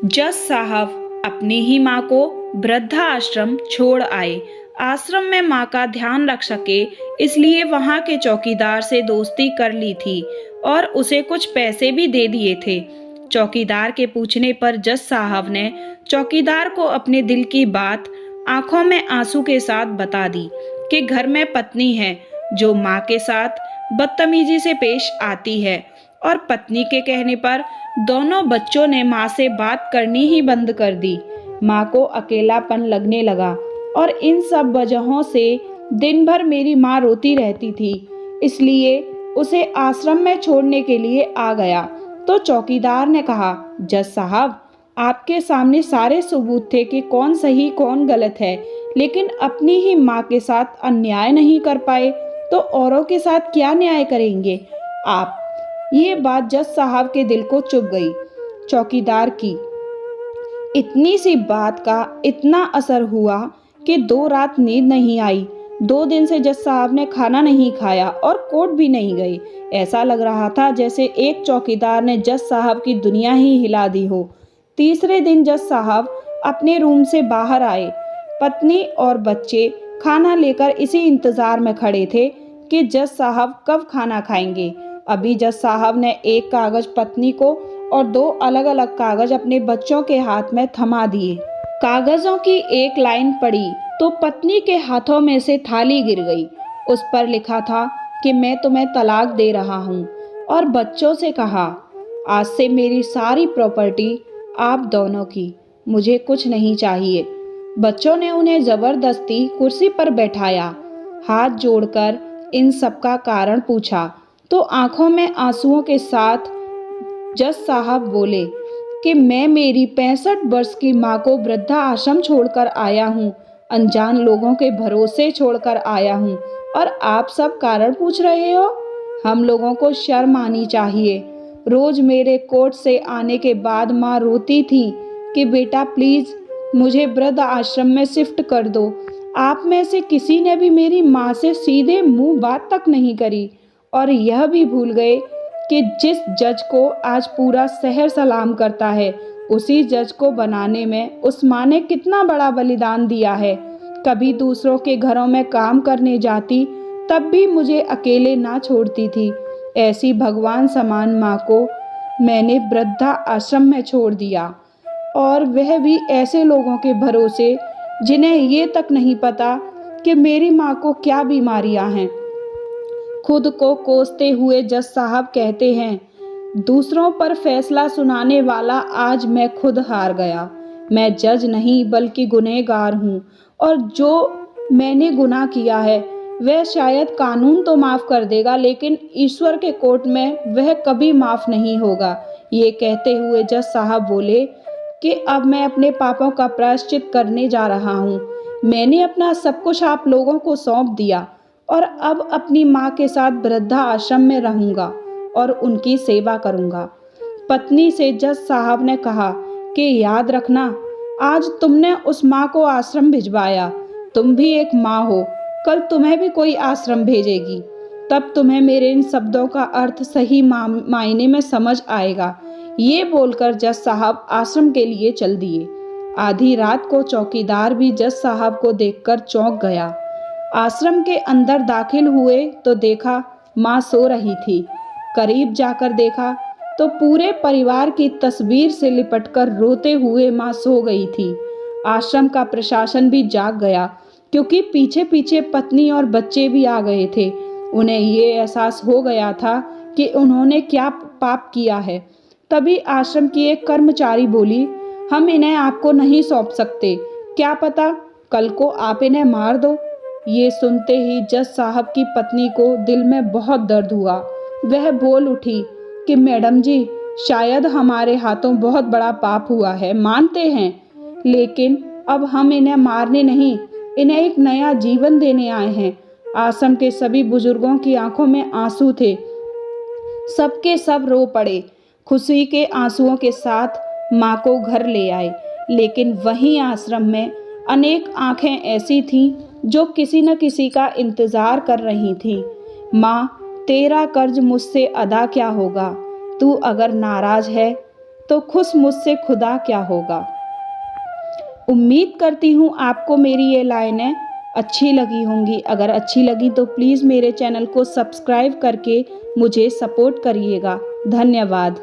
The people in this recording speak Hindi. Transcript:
जज साहब अपनी ही माँ को वृद्धा आश्रम छोड़ आए। आश्रम में माँ का ध्यान रख सके इसलिए वहाँ के चौकीदार से दोस्ती कर ली थी और उसे कुछ पैसे भी दे दिए थे। चौकीदार के पूछने पर जज साहब ने चौकीदार को अपने दिल की बात आंखों में आंसू के साथ बता दी कि घर में पत्नी है जो माँ के साथ बदतमीजी से पेश आती है और पत्नी के कहने पर दोनों बच्चों ने माँ से बात करनी ही बंद कर दी। माँ को अकेलापन लगने लगा और इन सब वजहों से दिन भर मेरी माँ रोती रहती थी, इसलिए उसे आश्रम में छोड़ने के लिए आ गया। तो चौकीदार ने कहा, जज साहब, आपके सामने सारे सबूत थे कि कौन सही कौन गलत है, लेकिन अपनी ही माँ के साथ अन्याय नहीं कर पाए तो औरों के साथ क्या न्याय करेंगे आप। ये बात जज साहब के दिल को चुभ गई। चौकीदार की इतनी सी बात का इतना असर हुआ कि 2 रात नींद नहीं आई। 2 दिन से जज साहब ने खाना नहीं खाया और कोर्ट भी नहीं गई। ऐसा लग रहा था जैसे एक चौकीदार ने जज साहब की दुनिया ही हिला दी हो। तीसरे दिन जज साहब अपने रूम से बाहर आए। पत्नी और बच्चे खाना लेकर इसी इंतजार में खड़े थे कि जज साहब कब खाना खाएंगे। अभी जज साहब ने एक कागज पत्नी को और 2 अलग-अलग कागज अपने बच्चों के हाथ में थमा दिए। कागजों की एक लाइन पड़ी तो पत्नी के हाथों में से थाली गिर गई। उस पर लिखा था कि मैं तुम्हें तलाक दे रहा हूँ और बच्चों से कहा, आज से मेरी सारी प्रॉपर्टी आप दोनों की, मुझे कुछ नहीं चाहिए। बच्चों ने उन्हें जबरदस्ती कुर्सी पर बैठाया। हाथ जोड़कर इन सब का कारण पूछा तो आंखों में आंसुओं के साथ जज साहब बोले कि मैं मेरी 65 वर्ष की माँ को वृद्धा आश्रम छोड़कर आया हूँ, अनजान लोगों के भरोसे छोड़कर आया हूँ और आप सब कारण पूछ रहे हो। हम लोगों को शर्म आनी चाहिए। रोज मेरे कोर्ट से आने के बाद माँ रोती थी कि बेटा प्लीज मुझे वृद्ध आश्रम में शिफ्ट कर दो। आप में से किसी ने भी मेरी माँ से सीधे मुंह बात तक नहीं करी और यह भी भूल गए कि जिस जज को आज पूरा शहर सलाम करता है, उसी जज को बनाने में उस माँ ने कितना बड़ा बलिदान दिया है। कभी दूसरों के घरों में काम करने जाती तब भी मुझे अकेले ना छोड़ती थी। ऐसी भगवान समान माँ को मैंने वृद्धा आश्रम में छोड़ दिया और वह भी ऐसे लोगों के भरोसे जिन्हें ये तक नहीं पता कि मेरी माँ को क्या बीमारियां हैं। खुद को कोसते हुए जज साहब कहते हैं, दूसरों पर फैसला सुनाने वाला आज मैं खुद हार गया। मैं जज नहीं बल्कि गुनहगार हूँ और जो मैंने गुनाह किया है वह शायद कानून तो माफ़ कर देगा, लेकिन ईश्वर के कोर्ट में वह कभी माफ़ नहीं होगा। ये कहते हुए जज साहब बोले कि अब मैं अपने पापों का प्रायश्चित करने जा रहा हूँ। मैंने अपना सब कुछ आप लोगों को सौंप दिया और अब अपनी माँ के साथ वृद्धा आश्रम में रहूँगा और उनकी सेवा करूँगा। पत्नी से जज साहब ने कहा कि याद रखना, आज तुमने उस माँ को आश्रम भिजवाया, तुम भी एक माँ हो, कल तुम्हें भी कोई आश्रम भेजेगी, तब तुम्हें मेरे इन शब्दों का अर्थ सही मायने में समझ आएगा। ये बोलकर जज साहब आश्रम के लिए चल दिए। आधी रात को चौकीदार भी जज साहब को देखकर चौंक गया। आश्रम के अंदर दाखिल हुए तो देखा माँ सो रही थी। करीब जाकर देखा तो पूरे परिवार की तस्वीर से लिपटकर रोते हुए माँ सो गई थी। आश्रम का प्रशासन भी जाग गया क्योंकि पीछे पीछे पत्नी और बच्चे भी आ गए थे। उन्हें ये एहसास हो गया था कि उन्होंने क्या पाप किया है। तभी आश्रम की एक कर्मचारी बोली, हम इन्हें आपको नहीं सौंप सकते, क्या पता कल को आप इन्हें मार दो। ये सुनते ही जज साहब की पत्नी को दिल में बहुत दर्द हुआ। वह बोल उठी कि मैडम जी, शायद हमारे हाथों बहुत बड़ा पाप हुआ है, मानते हैं, लेकिन अब हम इन्हें मारने नहीं, इन्हें एक नया जीवन देने आए हैं। आश्रम के सभी बुजुर्गों की आंखों में आंसू थे। सबके सब रो पड़े। खुशी के आंसुओं के साथ माँ को घर ले आए, लेकिन वहीं आश्रम में अनेक आंखें ऐसी थीं जो किसी न किसी का इंतजार कर रही थीं। माँ, तेरा कर्ज मुझसे अदा क्या होगा? तू अगर नाराज है तो खुश मुझसे खुदा क्या होगा। उम्मीद करती हूँ आपको मेरी ये लाइनें अच्छी लगी होंगी। अगर अच्छी लगी तो प्लीज़ मेरे चैनल को सब्सक्राइब करके मुझे सपोर्ट करिएगा। धन्यवाद।